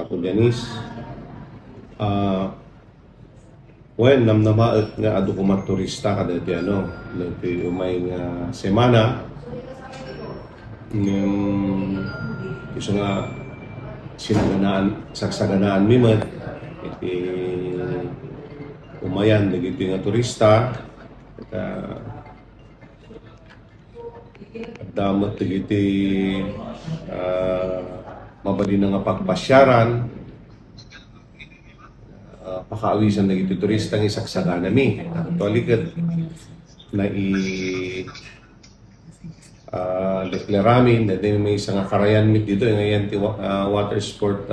ako Janice. When namnamaet nga ado ko turista kada ti dati umay nga semana iso nga sagsaganaan mi met iti umayan dagiti nga turista at damot dagiti mabali na nga pagpasyaran pakaawisan na iti turista ng isaksaga nami. Actually, na deklaramin na may isang karayan mit dito ngayon water sport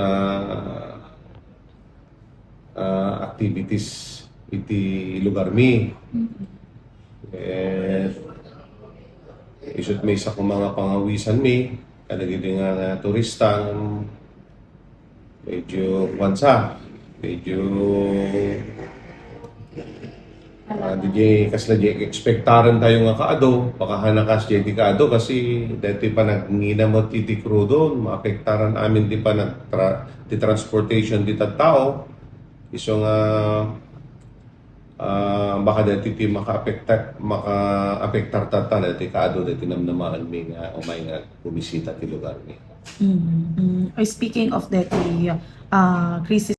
activities iti lugar mi. Isut may isa kong mga pangawisan mi kada giti nga turista medyo medyo DJ kasla di expectaran tayo nga kaado baka hanakas di kaado kasi dati pa nagninamot iti crew doon maapektaran amin di pa di transportation di tao iso nga baka dati ti makaapektar tata dati kaado dati namnamaan mi nga umay nga bumisita ti lugar ni. Speaking of that, crisis